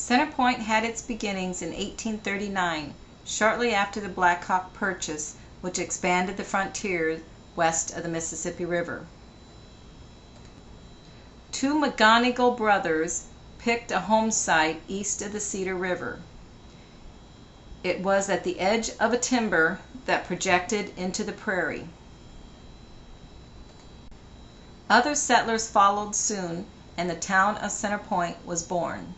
Center Point had its beginnings in 1839, shortly after the Black Hawk Purchase, which expanded the frontier west of the Mississippi River. Two McGonigal brothers picked a home site east of the Cedar River. It was at the edge of a timber that projected into the prairie. Other settlers followed soon, and the town of Center Point was born.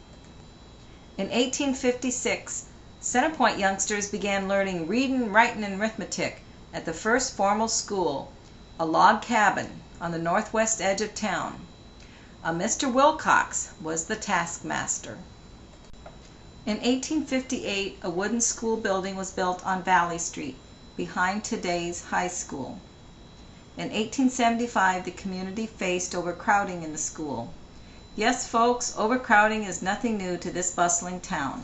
In 1856, Center Point youngsters began learning reading, writing, and arithmetic at the first formal school, a log cabin on the northwest edge of town. A Mr. Wilcox was the taskmaster. In 1858, a wooden school building was built on Valley Street, behind today's high school. In 1875, the community faced overcrowding in the school. Yes, folks, overcrowding is nothing new to this bustling town.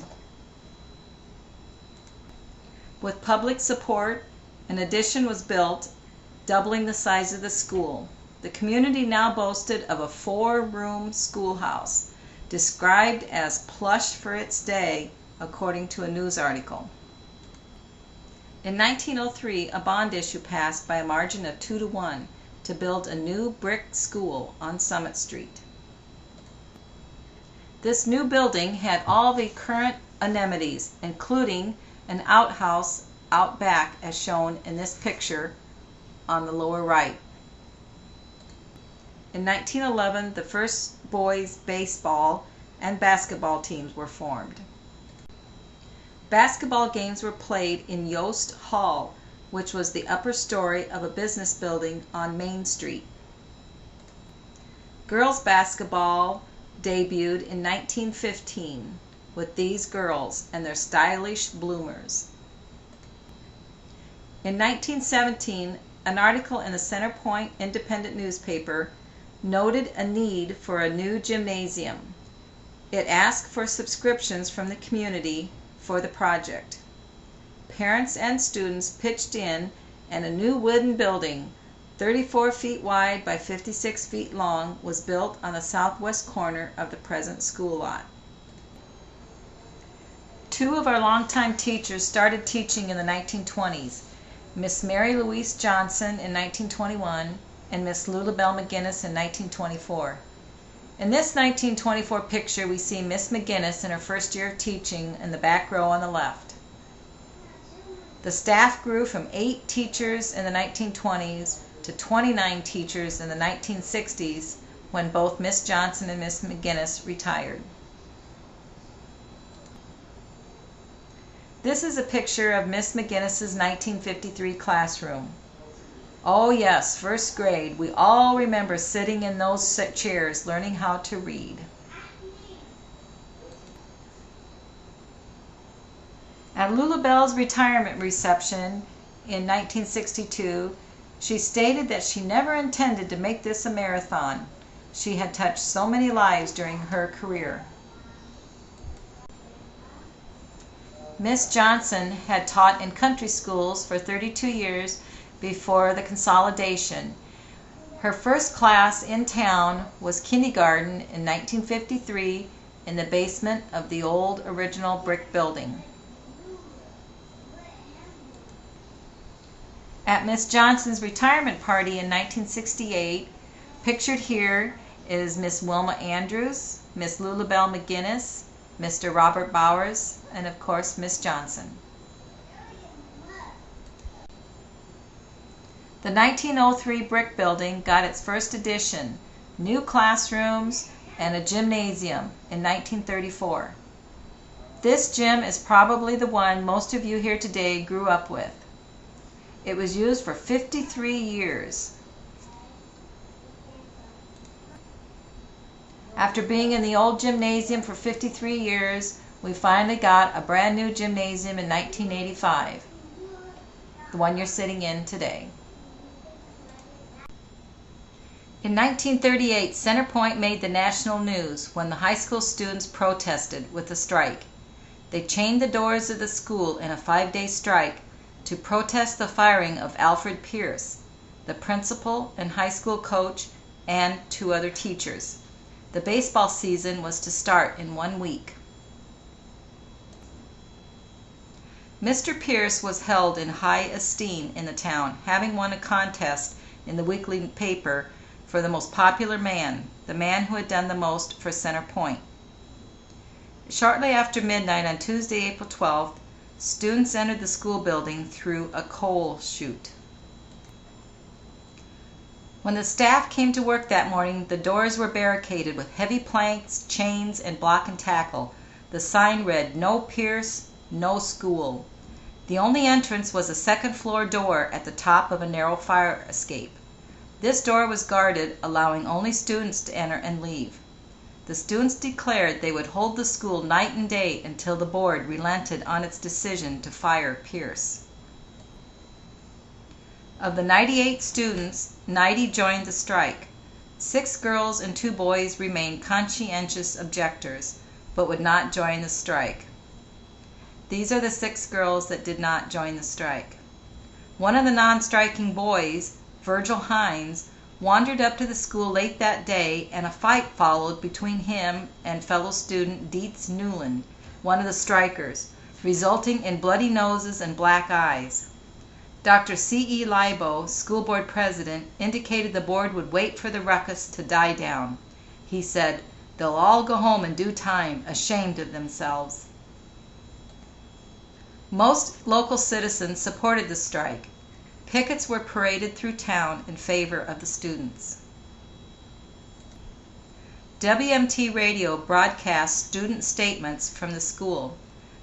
With public support, an addition was built, doubling the size of the school. The community now boasted of a 4-room schoolhouse, described as plush for its day, according to a news article. In 1903, a bond issue passed by a margin of 2-1 to build a new brick school on Summit Street. This new building had all the current amenities, including an outhouse out back as shown in this picture on the lower right. In 1911, the first boys' baseball and basketball teams were formed. Basketball games were played in Yost Hall, which was the upper story of a business building on Main Street. Girls' basketball debuted in 1915 with these girls and their stylish bloomers. In 1917, an article in the Center Point Independent newspaper noted a need for a new gymnasium. It asked for subscriptions from the community for the project. Parents and students pitched in, and a new wooden building, 34 feet wide by 56 feet long, was built on the southwest corner of the present school lot. Two of our longtime teachers started teaching in the 1920s, Miss Mary Louise Johnson in 1921 and Miss Lulabelle McGinnis in 1924. In this 1924 picture, we see Miss McGinnis in her first year of teaching in the back row on the left. The staff grew from 8 teachers in the 1920s to 29 teachers in the 1960s when both Miss Johnson and Miss McGinnis retired. This is a picture of Miss McGinnis's 1953 classroom. Oh yes, first grade. We all remember sitting in those chairs learning how to read. At Lulabelle's retirement reception in 1962, she stated that she never intended to make this a marathon. She had touched so many lives during her career. Miss Johnson had taught in country schools for 32 years before the consolidation. Her first class in town was kindergarten in 1953 in the basement of the old original brick building. At Miss Johnson's retirement party in 1968, pictured here is Miss Wilma Andrews, Miss Lulabelle McGinnis, Mr. Robert Bowers, and of course Miss Johnson. The 1903 brick building got its first addition, new classrooms, and a gymnasium in 1934. This gym is probably the one most of you here today grew up with. It was used for 53 years. After being in the old gymnasium for 53 years, we finally got a brand new gymnasium in 1985, the one you're sitting in today. In 1938, Center Point made the national news when the high school students protested with a strike. They chained the doors of the school in a 5-day strike to protest the firing of Alfred Pierce, the principal and high school coach, and 2 other teachers. The baseball season was to start in 1 week. Mr. Pierce was held in high esteem in the town, having won a contest in the weekly paper for the most popular man, the man who had done the most for Center Point. Shortly after midnight on Tuesday, April 12th, students entered the school building through a coal chute. When the staff came to work that morning, the doors were barricaded with heavy planks, chains, and block and tackle. The sign read, "No Pierce, no school." The only entrance was a second-floor door at the top of a narrow fire escape. This door was guarded, allowing only students to enter and leave. The students declared they would hold the school night and day until the board relented on its decision to fire Pierce. Of the 98 students, 90 joined the strike. 6 girls and 2 boys remained conscientious objectors, but would not join the strike. These are the 6 girls that did not join the strike. One of the non-striking boys, Virgil Hines, wandered up to the school late that day, and a fight followed between him and fellow student Dietz Newland, one of the strikers, resulting in bloody noses and black eyes. Dr. C.E. Libo, school board president, indicated the board would wait for the ruckus to die down. He said, "They'll all go home in due time, ashamed of themselves." Most local citizens supported the strike. Pickets were paraded through town in favor of the students. WMT Radio broadcast student statements from the school.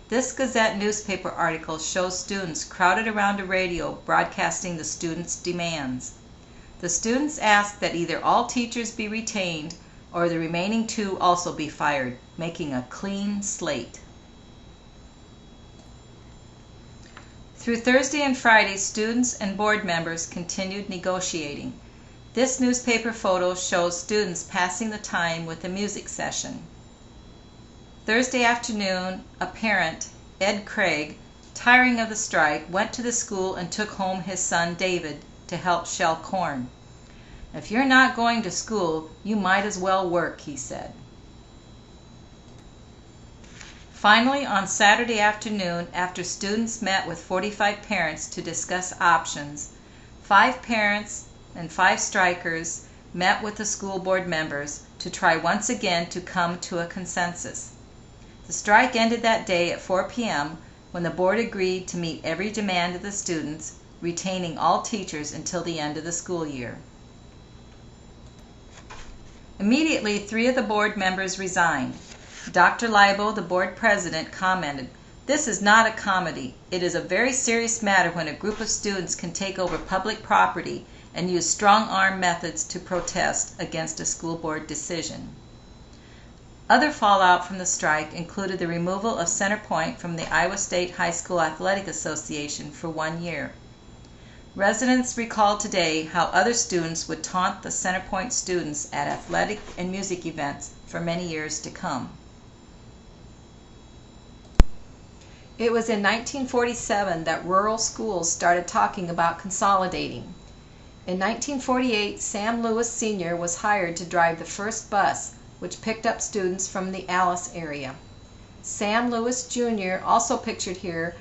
This Gazette newspaper article shows students crowded around a radio broadcasting the students' demands. The students asked that either all teachers be retained or the remaining 2 also be fired, making a clean slate. Through Thursday and Friday, students and board members continued negotiating. This newspaper photo shows students passing the time with a music session. Thursday afternoon, a parent, Ed Craig, tiring of the strike, went to the school and took home his son David to help shell corn. "If you're not going to school, you might as well work," he said. Finally, on Saturday afternoon, after students met with 45 parents to discuss options, 5 parents and 5 strikers met with the school board members to try once again to come to a consensus. The strike ended that day at 4 p.m. when the board agreed to meet every demand of the students, retaining all teachers until the end of the school year. Immediately, 3 of the board members resigned. Dr. Libo, the board president, commented, "This is not a comedy. It is a very serious matter when a group of students can take over public property and use strong-arm methods to protest against a school board decision." Other fallout from the strike included the removal of Center Point from the Iowa State High School Athletic Association for 1 year. Residents recall today how other students would taunt the Center Point students at athletic and music events for many years to come. It was in 1947 that rural schools started talking about consolidating. In 1948, Sam Lewis Sr. was hired to drive the first bus, which picked up students from the Alice area. Sam Lewis Jr., also pictured here,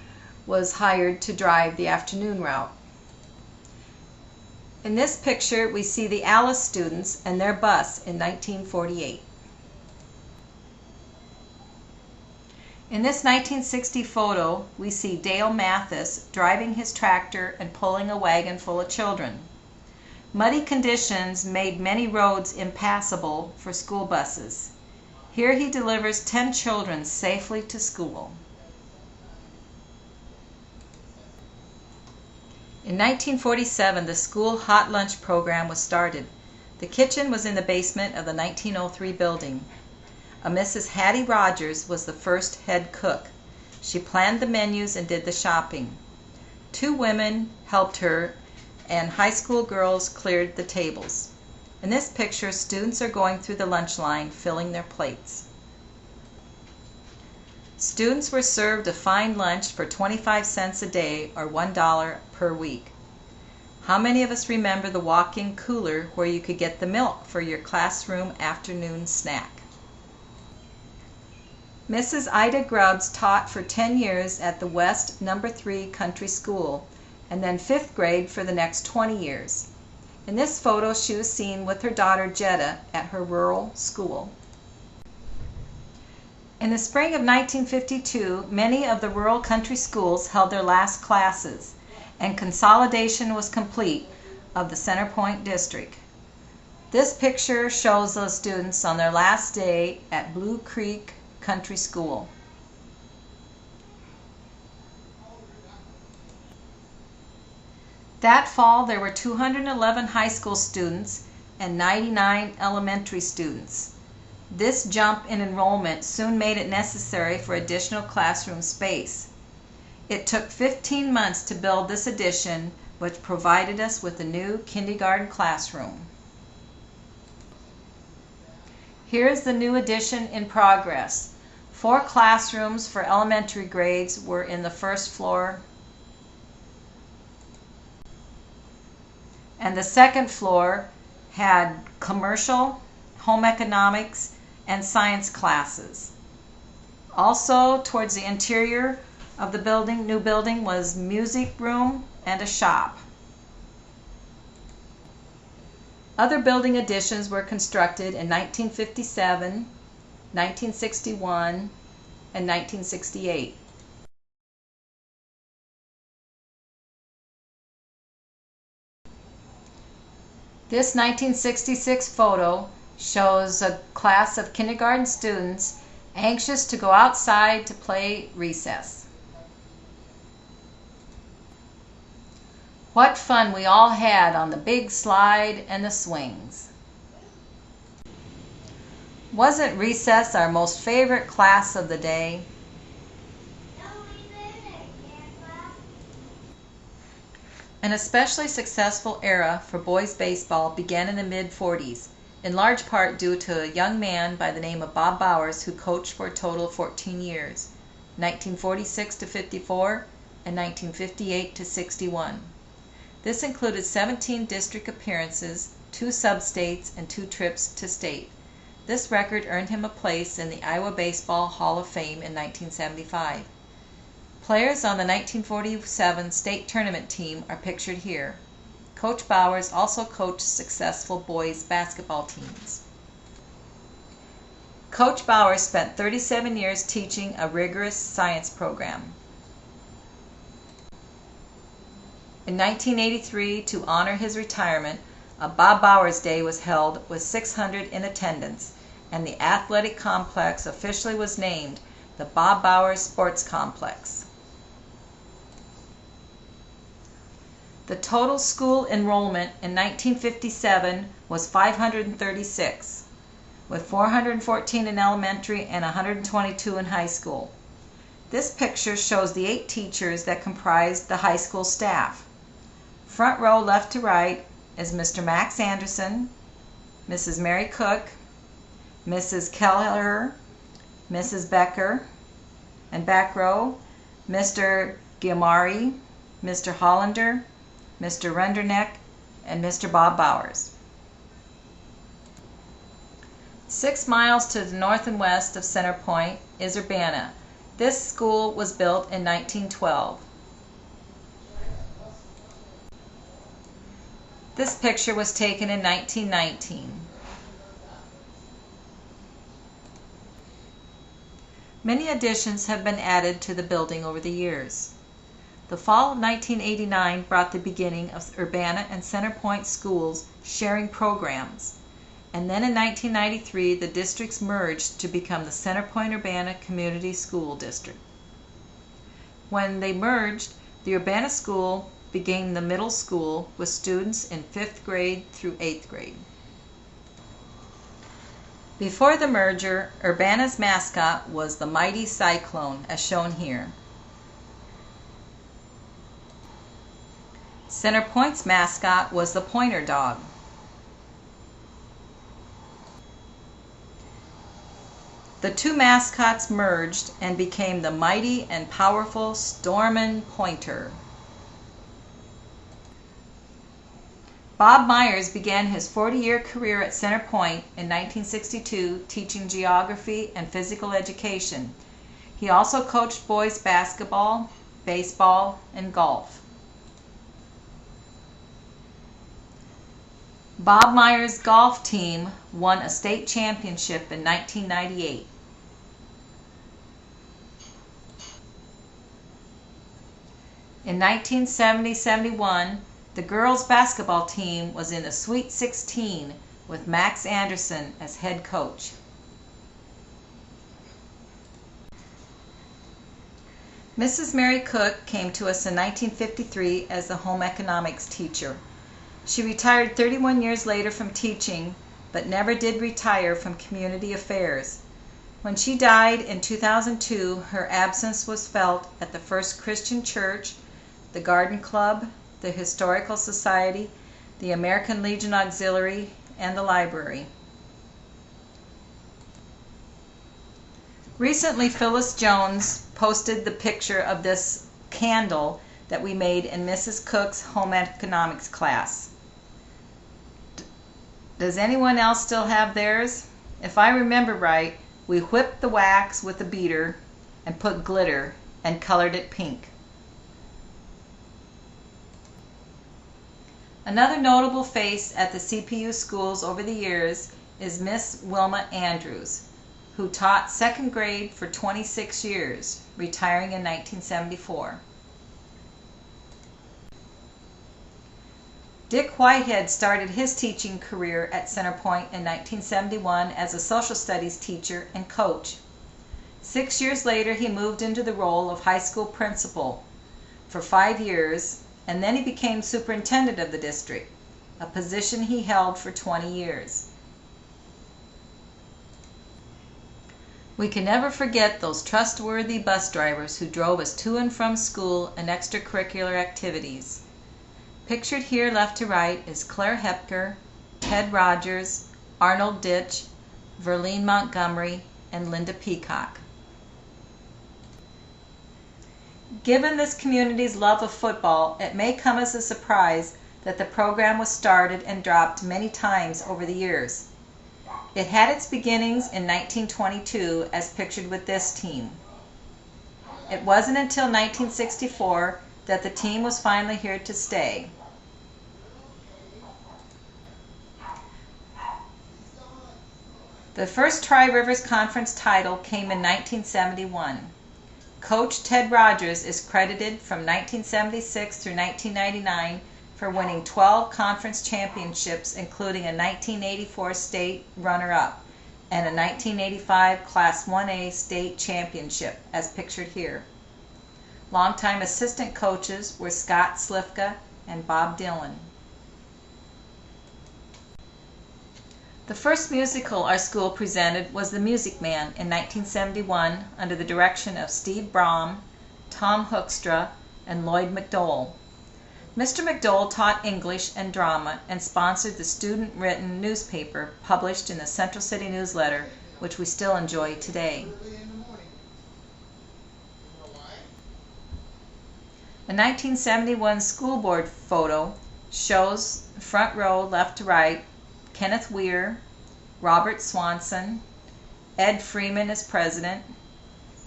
was hired to drive the afternoon route. In this picture, we see the Alice students and their bus in 1948. In this 1960 photo, we see Dale Mathis driving his tractor and pulling a wagon full of children. Muddy conditions made many roads impassable for school buses. Here he delivers 10 children safely to school. In 1947, the school hot lunch program was started. The kitchen was in the basement of the 1903 building. A Mrs. Hattie Rogers was the first head cook. She planned the menus and did the shopping. 2 women helped her, and high school girls cleared the tables. In this picture, students are going through the lunch line, filling their plates. Students were served a fine lunch for 25 cents a day, or $1 per week. How many of us remember the walk-in cooler where you could get the milk for your classroom afternoon snack? Mrs. Ida Grubbs taught for 10 years at the West No. 3 Country School, and then 5th grade for the next 20 years. In this photo, she was seen with her daughter Jetta at her rural school. In the spring of 1952, many of the rural country schools held their last classes, and consolidation was complete of the Center Point district. This picture shows those students on their last day at Blue Creek Country School. That fall, there were 211 high school students and 99 elementary students. This jump in enrollment soon made it necessary for additional classroom space. It took 15 months to build this addition, which provided us with a new kindergarten classroom. Here is the new addition in progress. 4 classrooms for elementary grades were in the first floor, and the second floor had commercial, home economics, and science classes. Also, towards the interior of the new building was music room and a shop. Other building additions were constructed in 1957, 1961, and 1968. This 1966 photo shows a class of kindergarten students anxious to go outside to play recess. What fun we all had on the big slide and the swings. Wasn't recess our most favorite class of the day? An especially successful era for boys baseball began in the mid-40s, in large part due to a young man by the name of Bob Bowers who coached for a total of 14 years, 1946 to 54 and 1958 to 61. This included 17 district appearances, 2 sub-states, and 2 trips to state. This record earned him a place in the Iowa Baseball Hall of Fame in 1975. Players on the 1947 state tournament team are pictured here. Coach Bowers also coached successful boys basketball teams. Coach Bowers spent 37 years teaching a rigorous science program. In 1983, to honor his retirement, a Bob Bowers Day was held with 600 in attendance, and the athletic complex officially was named the Bob Bowers Sports Complex. The total school enrollment in 1957 was 536, with 414 in elementary and 122 in high school. This picture shows the 8 teachers that comprised the high school staff. Front row left to right is Mr. Max Anderson, Mrs. Mary Cook, Mrs. Keller, Mrs. Becker, and back row, Mr. Giamari, Mr. Hollander, Mr. Renderneck, and Mr. Bob Bowers. 6 miles to the north and west of Center Point is Urbana. This school was built in 1912. This picture was taken in 1919. Many additions have been added to the building over the years. The fall of 1989 brought the beginning of Urbana and Center Point schools sharing programs, and then in 1993 the districts merged to become the Center Point Urbana Community School District. When they merged, the Urbana School became the middle school with students in 5th grade through 8th grade. Before the merger, Urbana's mascot was the Mighty Cyclone, as shown here. Center Point's mascot was the Pointer Dog. The 2 mascots merged and became the mighty and powerful Stormin' Pointer. Bob Myers began his 40-year career at Center Point in 1962 teaching geography and physical education. He also coached boys basketball, baseball, and golf. Bob Myers' golf team won a state championship in 1998. In 1970-71, the girls' basketball team was in the Sweet 16 with Max Anderson as head coach. Mrs. Mary Cook came to us in 1953 as the home economics teacher. She retired 31 years later from teaching, but never did retire from community affairs. When she died in 2002, her absence was felt at the First Christian Church, the Garden Club, the Historical Society, the American Legion Auxiliary, and the library. Recently, Phyllis Jones posted the picture of this candle that we made in Mrs. Cook's home economics class. Does anyone else still have theirs? If I remember right, we whipped the wax with a beater and put glitter and colored it pink. Another notable face at the CPU schools over the years is Miss Wilma Andrews, who taught second grade for 26 years, retiring in 1974. Dick Whitehead started his teaching career at Center Point in 1971 as a social studies teacher and coach. 6 years later, he moved into the role of high school principal for 5 years, and then he became superintendent of the district, a position he held for 20 years. We can never forget those trustworthy bus drivers who drove us to and from school and extracurricular activities. Pictured here left to right is Claire Hepker, Ted Rogers, Arnold Ditch, Verlene Montgomery, and Linda Peacock. Given this community's love of football, it may come as a surprise that the program was started and dropped many times over the years. It had its beginnings in 1922 as pictured with this team. It wasn't until 1964 that the team was finally here to stay. The first Tri-Rivers Conference title came in 1971. Coach Ted Rogers is credited from 1976 through 1999 for winning 12 conference championships, including a 1984 state runner-up and a 1985 Class 1A state championship, as pictured here. Longtime assistant coaches were Scott Slifka and Bob Dillon. The first musical our school presented was The Music Man in 1971 under the direction of Steve Braum, Tom Hoekstra, and Lloyd McDowell. Mr. McDowell taught English and drama and sponsored the student-written newspaper published in the Central City Newsletter, which we still enjoy today. A 1971 school board photo shows, front row left to right, Kenneth Weir, Robert Swanson, Ed Freeman as president,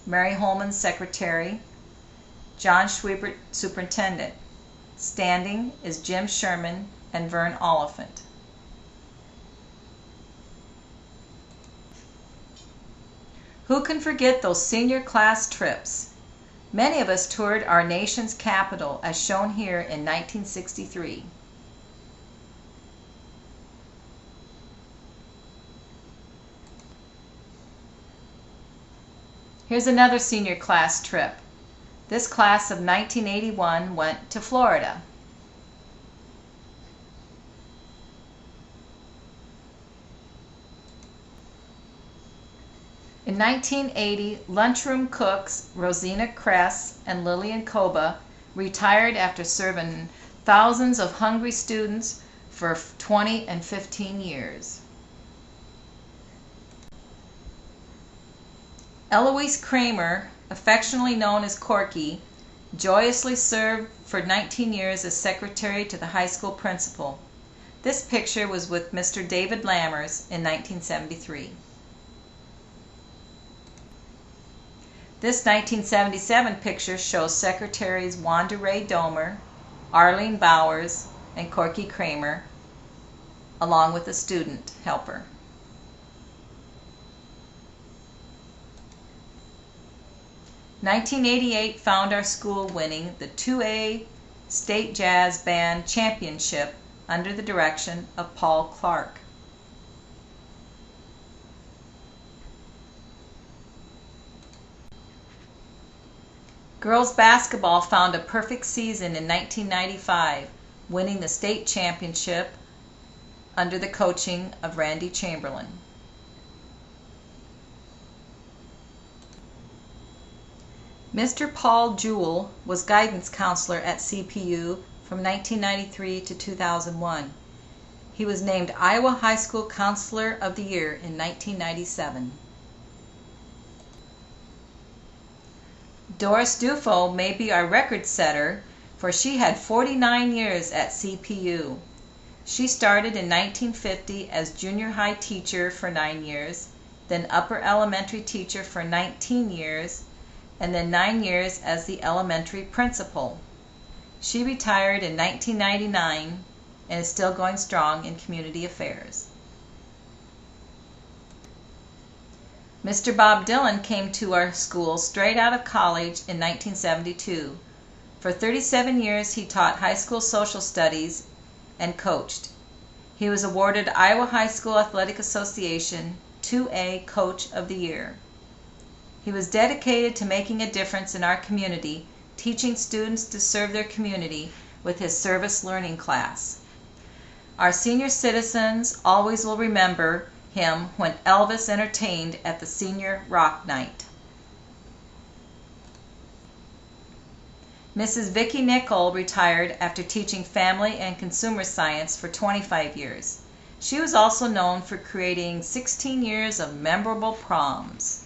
Mary Holman secretary, John Schwiebert superintendent. Standing is Jim Sherman and Vern Oliphant. Who can forget those senior class trips? Many of us toured our nation's capital as shown here in 1963. Here's another senior class trip. This class of 1981 went to Florida. In 1980, lunchroom cooks Rosina Kress and Lillian Koba retired after serving thousands of hungry students for 20 and 15 years. Eloise Kramer, affectionately known as Corky, joyously served for 19 years as secretary to the high school principal. This picture was with Mr. David Lammers in 1973. This 1977 picture shows Secretaries Wanda Ray Domer, Arlene Bowers, and Corky Kramer, along with a student helper. "1988 found our school winning the 2A State Jazz Band Championship under the direction of Paul Clark. Girls basketball found a perfect season in 1995, winning the state championship under the coaching of Randy Chamberlain. Mr. Paul Jewell was guidance counselor at CPU from 1993 to 2001. He was named Iowa High School Counselor of the Year in 1997. Doris Dufo may be our record setter, for she had 49 years at CPU. She started in 1950 as junior high teacher for 9 years, then upper elementary teacher for 19 years, and then 9 years as the elementary principal. She retired in 1999 and is still going strong in community affairs. Mr. Bob Dillon came to our school straight out of college in 1972. For 37 years he taught high school social studies and coached. He was awarded Iowa High School Athletic Association 2A Coach of the Year. He was dedicated to making a difference in our community, teaching students to serve their community with his service learning class. Our senior citizens always will remember him when Elvis entertained at the Senior Rock Night. Mrs. Vicki Nickel retired after teaching family and consumer science for 25 years. She was also known for creating 16 years of memorable proms.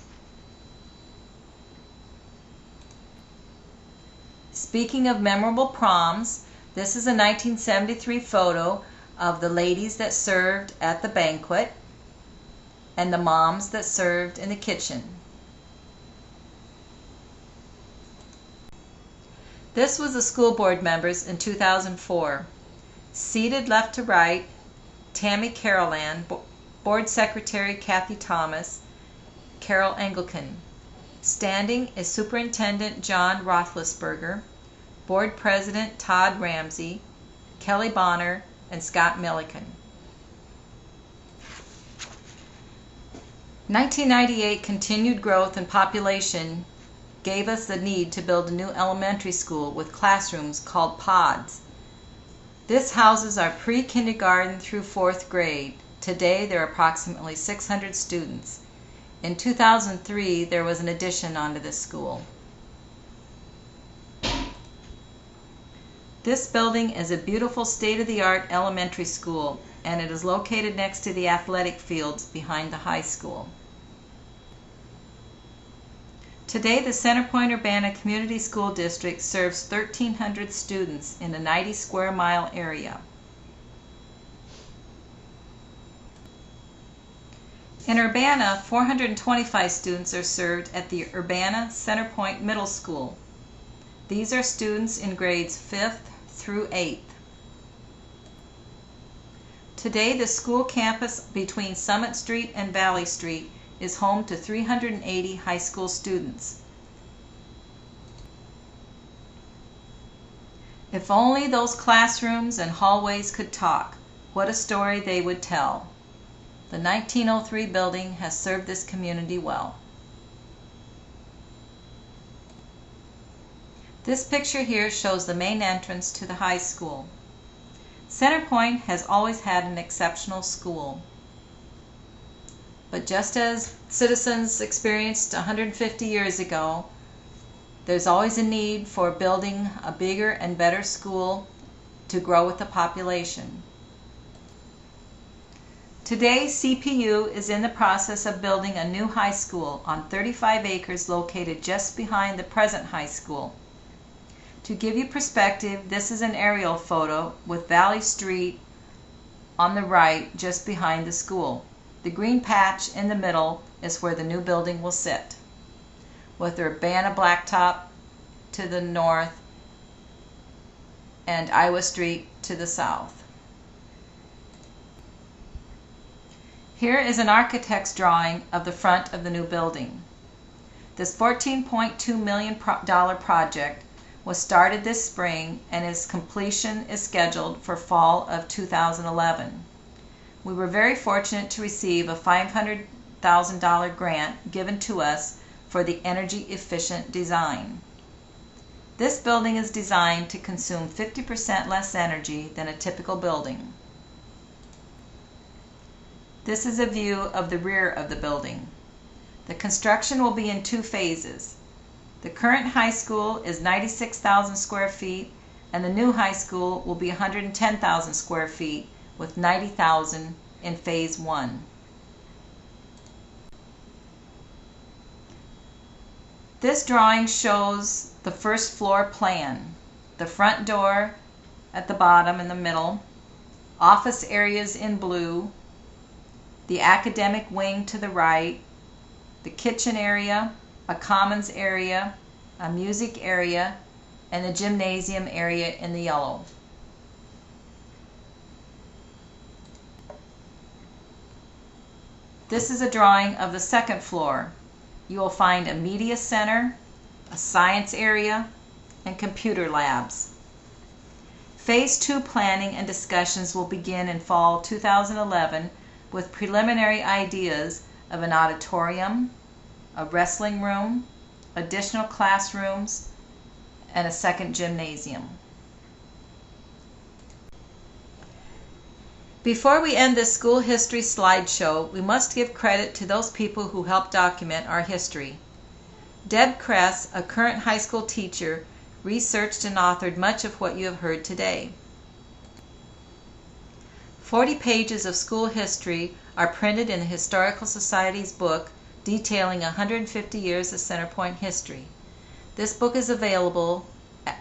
Speaking of memorable proms, this is a 1973 photo of the ladies that served at the banquet and the moms that served in the kitchen. This was the school board members in 2004. Seated left to right, Tammy Carolan, Board Secretary Kathy Thomas, Carol Engelken. Standing is Superintendent John Roethlisberger, Board President Todd Ramsey, Kelly Bonner, and Scott Milliken. 1998 continued growth in population gave us the need to build a new elementary school with classrooms called pods. This houses our pre-kindergarten through 4th grade. Today there are approximately 600 students. In 2003 there was an addition onto this school. This building is a beautiful state-of-the-art elementary school, and it is located next to the athletic fields behind the high school. Today, the Centerpoint Urbana Community School District serves 1,300 students in a 90 square mile area. In Urbana, 425 students are served at the Urbana Centerpoint Middle School. These are students in grades 5th through 8th. Today, the school campus between Summit Street and Valley Street is home to 380 high school students. If only those classrooms and hallways could talk, what a story they would tell. The 1903 building has served this community well. This picture here shows the main entrance to the high school. Centerpoint has always had an exceptional school. But just as citizens experienced 150 years ago, there's always a need for building a bigger and better school to grow with the population. Today, CPU is in the process of building a new high school on 35 acres located just behind the present high school. To give you perspective, this is an aerial photo with Valley Street on the right just behind the school. The green patch in the middle is where the new building will sit, with Urbana Blacktop to the north and Iowa Street to the south. Here is an architect's drawing of the front of the new building. This $14.2 million project was started this spring, and its completion is scheduled for fall of 2011. We were very fortunate to receive a $500,000 grant given to us for the energy efficient design. This building is designed to consume 50% less energy than a typical building. This is a view of the rear of the building. The construction will be in 2 phases. The current high school is 96,000 square feet, and the new high school will be 110,000 square feet, with 90,000 in phase 1. This drawing shows the first floor plan. The front door at the bottom in the middle, office areas in blue, the academic wing to the right, the kitchen area, a commons area, a music area, and the gymnasium area in the yellow. This is a drawing of the second floor. You will find a media center, a science area, and computer labs. Phase 2 planning and discussions will begin in fall 2011 with preliminary ideas of an auditorium, a wrestling room, additional classrooms, and a second gymnasium. Before we end this school history slideshow, we must give credit to those people who helped document our history. Deb Kress, a current high school teacher, researched and authored much of what you have heard today. 40 pages of school history are printed in the Historical Society's book detailing 150 years of Centerpoint history. This book is available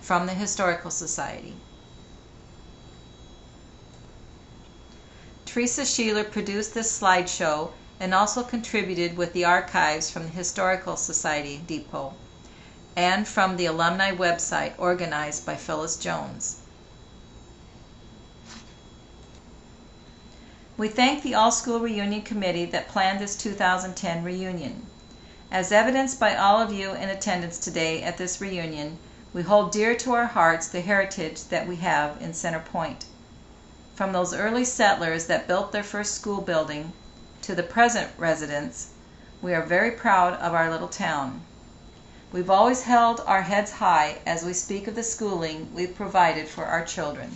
from the Historical Society. Teresa Sheeler produced this slideshow and also contributed with the archives from the Historical Society Depot and from the alumni website organized by Phyllis Jones. We thank the All-School Reunion Committee that planned this 2010 reunion. As evidenced by all of you in attendance today at this reunion, we hold dear to our hearts the heritage that we have in Centerpoint. From those early settlers that built their first school building to the present residents, we are very proud of our little town. We've always held our heads high as we speak of the schooling we've provided for our children.